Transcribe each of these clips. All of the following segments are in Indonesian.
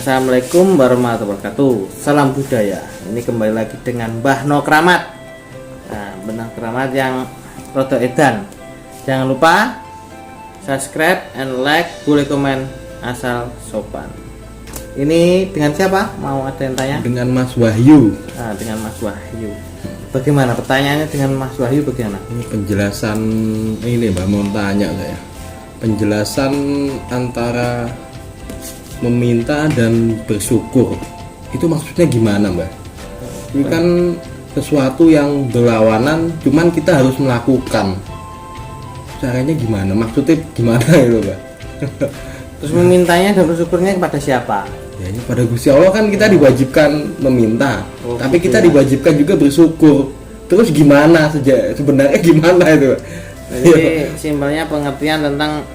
Assalamualaikum warahmatullahi wabarakatuh. Salam budaya. Ini kembali lagi dengan Mbah No Kramat. Nah, Mbah Kramat yang rodo edan. Jangan lupa subscribe and like, boleh komen asal sopan. Ini dengan siapa? Mau ada yang tanya? Dengan Mas Wahyu. Nah, dengan Mas Wahyu. Bagaimana pertanyaannya dengan Mas Wahyu bagaimana? Ini penjelasan ini Mbak, mau tanya saya. Penjelasan antara meminta dan bersyukur itu maksudnya gimana Mbak? Ini kan sesuatu yang berlawanan, cuman kita harus melakukan. Caranya gimana? Maksudnya gimana itu Mbak? Terus memintanya dan bersyukurnya kepada siapa? Ya ini pada Gusti Allah kan kita diwajibkan meminta, tapi gitu kita ya. diwajibkan juga bersyukur. Terus gimana sebenarnya gimana itu? Jadi simpelnya pengertian tentang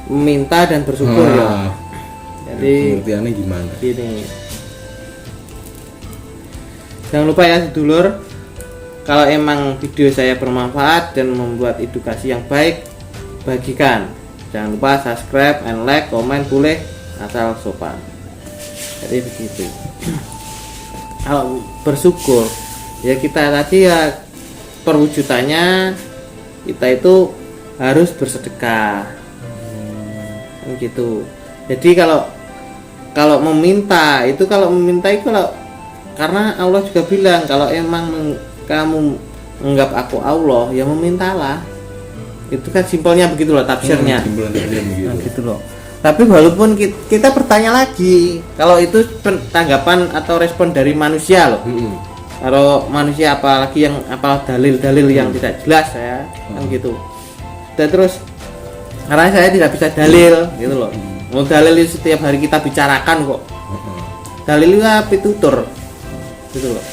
meminta dan bersyukur ya. Jadi pengertiannya gimana? gini. Jangan lupa ya sedulur, kalau emang video saya bermanfaat dan membuat edukasi yang baik, bagikan. Jangan lupa subscribe and like, komen boleh asal sopan. Jadi begitu. Kalau bersyukur ya kita tadi ya perwujudannya kita itu harus bersedekah. Gitu. Jadi kalau meminta itu kalau karena Allah juga bilang kalau emang kamu menganggap aku Allah ya memintalah. Itu kan simpelnya begitu loh tafsirnya. Begitu. Nah, gitu loh. Tapi walaupun kita bertanya lagi, kalau itu tanggapan atau respon dari manusia loh. Kalau manusia apalagi yang apa dalil-dalil yang tidak jelas ya, kan gitu. Dan terus karena saya tidak bisa dalil gitu loh. Mau dalil itu setiap hari kita bicarakan kok. Dalil itu pitutur gitu loh.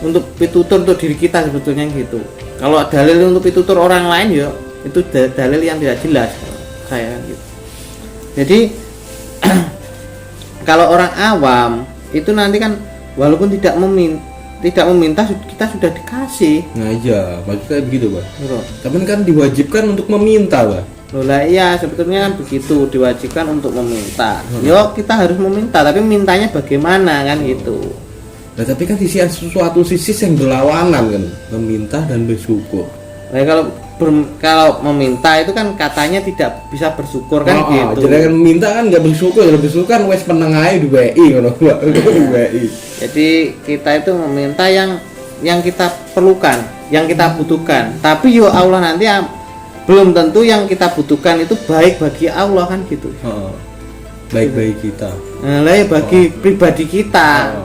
Untuk pitutur untuk diri kita sebetulnya gitu. Kalau dalil untuk pitutur orang lain ya itu dalil yang tidak jelas saya gitu. Jadi kalau orang awam itu nanti kan walaupun tidak meminta kita sudah dikasih. Nah iya, maksudnya begitu Pak. Gitu. Tapi kan diwajibkan untuk meminta Pak. Loh lah iya sebetulnya kan begitu, diwajibkan untuk meminta. Yo kita harus meminta, tapi mintanya bagaimana kan gitu. Nah tapi kan suatu sisi yang berlawanan kan, meminta dan bersyukur. Nah kalau meminta itu kan katanya tidak bisa bersyukur kan gitu. Jadi kan meminta kan nggak bersyukur, bersyukur kan wes penengahnya di WI ngono di WI. Jadi kita itu meminta yang kita perlukan, yang kita butuhkan. Tapi yo Allah nanti belum tentu yang kita butuhkan itu baik bagi Allah kan gitu. Baik bagi kita. Nah, bagi pribadi kita.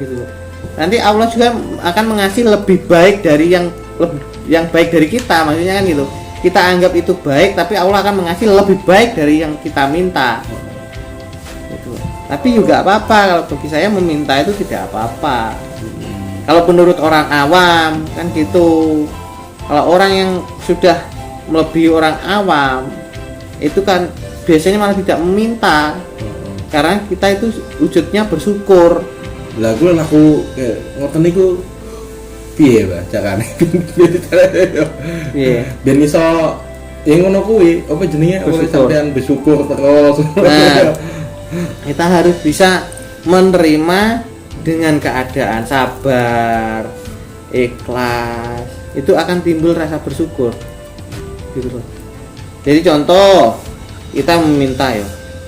Gitu. Nanti Allah juga akan mengasih lebih baik dari yang baik dari kita, maksudnya kan gitu. Kita anggap itu baik, tapi Allah akan mengasih lebih baik dari yang kita minta. Gitu. Tapi juga apa-apa kalau bagi saya meminta itu tidak apa-apa. Kalau menurut orang awam kan gitu. Kalau orang yang sudah melebihi orang awam itu kan biasanya malah tidak meminta. Karena kita itu wujudnya bersyukur. Lah aku ngoten niku piye bacakane piye ben iso yang ngono kuwi apa jenenge sampean bersyukur terus. Nah, kita harus bisa menerima dengan keadaan sabar, ikhlas. Itu akan timbul rasa bersyukur. Gitu loh. Jadi contoh kita meminta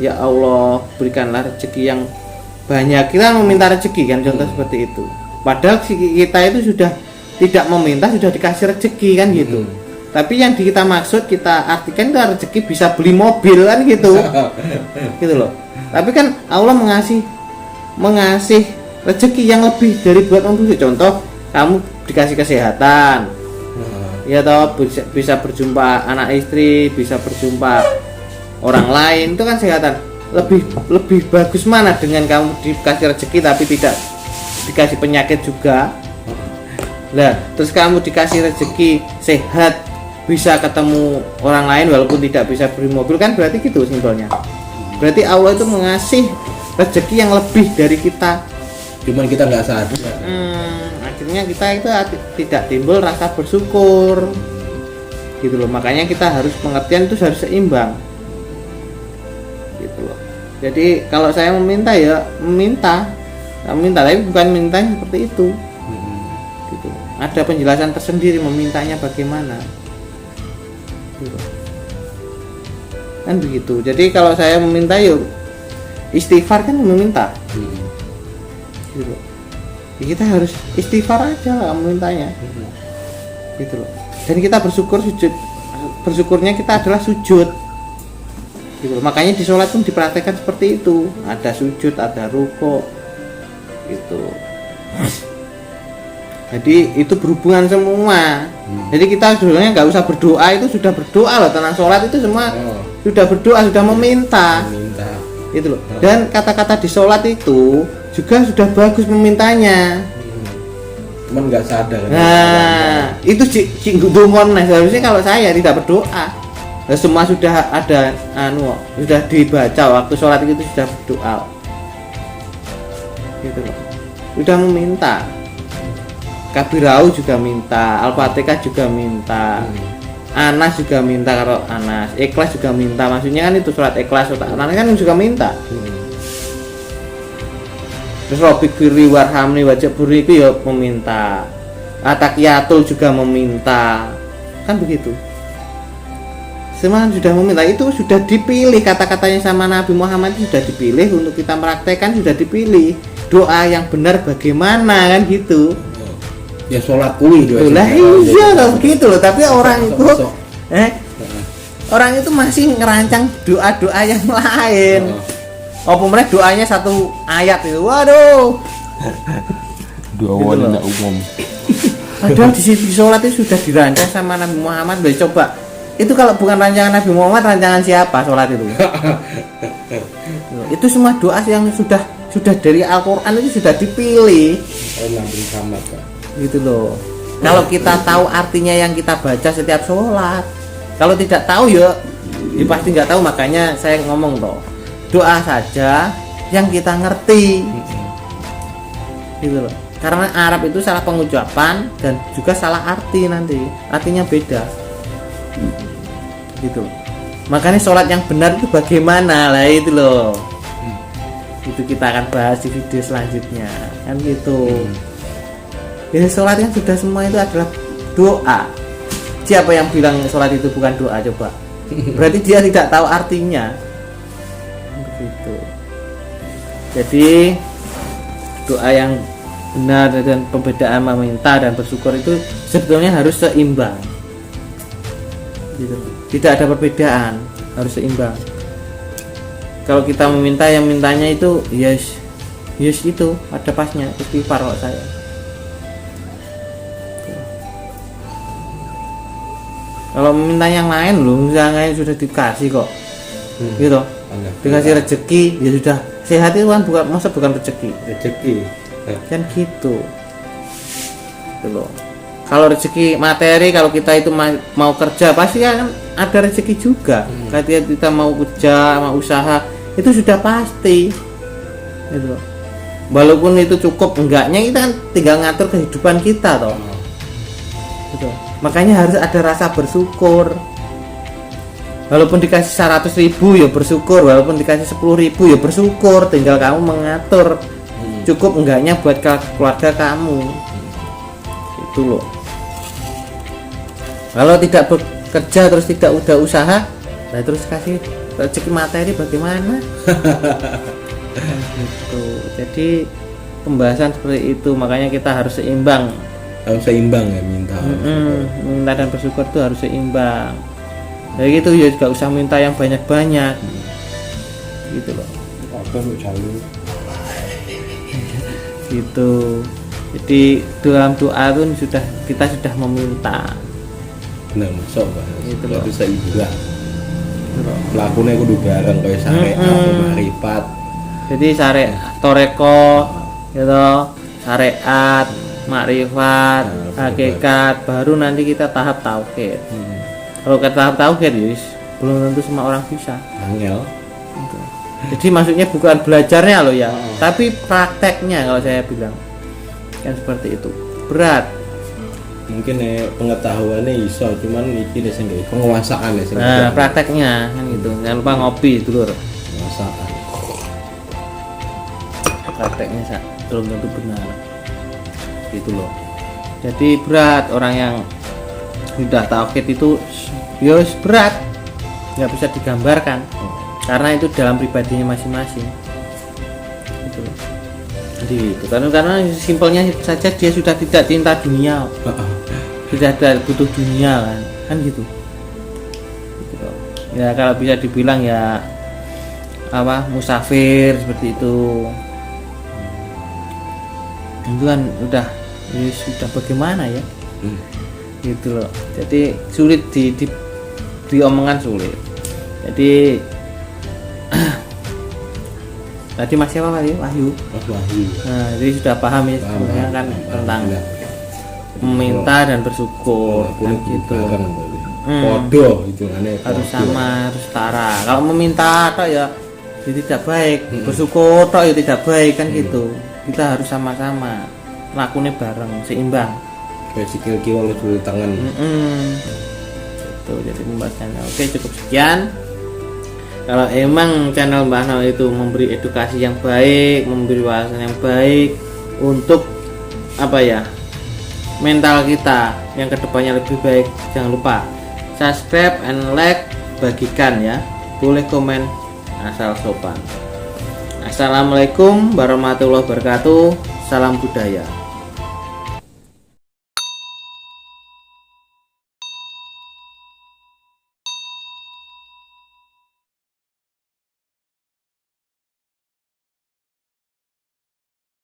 ya Allah berikanlah rezeki yang banyak. Kita meminta rezeki kan contoh seperti itu. Padahal kita itu sudah tidak meminta sudah dikasih rezeki kan gitu. Tapi yang kita maksud kita artikan itu rezeki bisa beli mobil kan gitu. Gitu loh. Tapi kan Allah mengasih rezeki yang lebih dari buat untuk contoh kamu dikasih kesehatan. Ya toh bisa berjumpa anak istri, bisa berjumpa orang lain, itu kan kesehatan. Lebih bagus mana dengan kamu dikasih rezeki tapi tidak dikasih penyakit juga. Nah, terus kamu dikasih rezeki sehat, bisa ketemu orang lain walaupun tidak bisa beli mobil kan berarti gitu simpelnya. Berarti Allah itu mengasih rezeki yang lebih dari kita. Cuman kita nggak sadar. Akhirnya kita itu tidak timbul rasa bersyukur. Gitu loh. Makanya kita harus pengertian itu harus seimbang. Gitu loh. Jadi kalau saya meminta ya meminta tapi bukan minta seperti itu. Gitu. Ada penjelasan tersendiri memintanya bagaimana. Gitu. Kan begitu. Jadi kalau saya meminta yuk istighfar kan meminta. Gitu. Ya, kita harus istighfar aja lah memintanya. Gitu loh. Dan kita bersyukurnya kita adalah sujud. Gitu loh. Makanya di sholat pun dipraktekkan seperti itu. Ada sujud, ada rukuk. Gitu. Jadi itu berhubungan semua. Jadi kita sebenarnya nggak usah berdoa, itu sudah berdoa loh. Tenang sholat itu semua sudah berdoa, sudah meminta. Gitu loh. Dan kata-kata di sholat itu juga sudah bagus memintanya. Cuman nggak sadar. Nah, itu cinggungan. Nah, seharusnya kalau saya tidak berdoa, semua sudah ada sudah dibaca waktu sholat itu sudah berdoa. Gitu loh. Sudah meminta. Kabirau juga minta, Al-Fatihah juga minta, Anas juga minta, kalau Anas, Ikhlas juga minta, maksudnya kan itu surat Ikhlas, surat Anas kan juga minta. Terus Rabbik firli warhamni wajiburi itu ya meminta, Atakiyatul juga meminta, kan begitu. Semua sudah meminta, itu sudah dipilih kata-katanya sama Nabi Muhammad, itu sudah dipilih untuk kita praktekkan, sudah dipilih doa yang benar bagaimana kan gitu. Ya sholat kuwi doa. Lah iya kalau gitu loh, tapi orang itu orang itu masih ngerancang doa-doa yang lain. Apa mereka doanya satu ayat itu. Waduh. Doa wali enggak umum. Padahal di situ sholat itu sudah dirancang sama Nabi Muhammad. Coba itu kalau bukan rancangan Nabi Muhammad, rancangan siapa sholat itu? Itu semua doa yang sudah dari Al-Quran itu sudah dipilih. Nabi Muhammad Pak. Gitu loh. Kalau kita tahu artinya yang kita baca setiap sholat, kalau tidak tahu ya pasti nggak tahu. Makanya saya ngomong toh, doa saja yang kita ngerti. Gitu loh. Karena Arab itu salah pengucapan dan juga salah arti, nanti artinya beda. Gitu. Makanya sholat yang benar itu bagaimana lah, itu loh. Itu kita akan bahas di video selanjutnya kan gitu. Jadi sholat yang sudah semua itu adalah doa. Siapa yang bilang sholat itu bukan doa coba? Berarti dia tidak tahu artinya. Begitu. Jadi doa yang benar dan pembedaan meminta dan bersyukur itu sebetulnya harus seimbang. Gitu. Tidak ada perbedaan, harus seimbang. Kalau kita meminta, yang mintanya itu yes itu ada pasnya, istighfar kalau saya. Kalau meminta yang lain loh, misalnya sudah dikasih kok, gitu, dikasih rezeki ya sudah. Sehat itu kan bukan rezeki kan gitu loh. Kalau rezeki materi, kalau kita itu mau kerja pasti kan ada rezeki juga. Ketika kita mau kerja, mau usaha, itu sudah pasti gitu. Walaupun itu cukup enggaknya, kita kan tinggal ngatur kehidupan kita toh gitu. Makanya harus ada rasa bersyukur. Walaupun dikasih 100.000 ya bersyukur, walaupun dikasih 10.000 ya bersyukur. Tinggal kamu mengatur cukup enggaknya buat keluarga kamu. Itu loh. Kalau tidak bekerja terus tidak udah usaha, nah terus kasih rezeki materi bagaimana? Gitu. Jadi pembahasan seperti itu, makanya kita harus seimbang. Harus seimbang ya minta. Minta dan bersyukur itu harus seimbang. Jadi gitu ya, juga usah minta yang banyak-banyak. Gitu loh. Apa lu jalur? Gitu. Jadi dalam doa itu kita sudah meminta. Nah, masuk Pak. Gitu loh. loh. Bisa ibadah. Gitu loh. Melakukannya kudu bareng kayak syariat, marifat. Jadi syariat toreko gitu, syariat, makrifat, hakikat, baru nanti kita tahap tauhid. Kalau ke tahap tauhid yus, belum tentu semua orang bisa. Angel. Gitu. Jadi maksudnya bukan belajarnya loh ya, tapi prakteknya kalau saya bilang kan seperti itu. Berat. Mungkin pengetahuannya iso, cuman iki deh sing penguasaan ya sing. Nah, prakteknya kan gitu. Jangan lupa ngopi dulu. Penguasaan. prakteknya belum tentu benar gitu loh. Jadi berat orang yang sudah tauhid itu ya berat, nggak bisa digambarkan karena itu dalam pribadinya masing-masing gitu loh. Jadi itu karena simpelnya saja dia sudah tidak cinta dunia, sudah tidak butuh dunia kan gitu. Ya kalau bisa dibilang ya apa musafir seperti itu kan udah bagaimana ya gitu loh. Jadi sulit diomongan sulit. Jadi tadi masih apa tadi Wahyu. Nah, jadi sudah paham ya sebenarnya kan tentang meminta dan bersyukur kan gitu. Podo itu harus sama, harus setara. Kalau meminta tok ya tidak baik, bersyukur tok ya tidak baik kan gitu. Kita harus sama-sama lakunya bareng, seimbang. Kayak sikil kiwal dulu tangan. Itu jadi pembahasannya. Oke, cukup sekian. Kalau emang channel Mbah Nol itu memberi edukasi yang baik, memberi wawasan yang baik untuk apa ya, mental kita yang kedepannya lebih baik, jangan lupa subscribe and like, bagikan ya, boleh komen asal sopan. Assalamualaikum warahmatullahi wabarakatuh, salam budaya.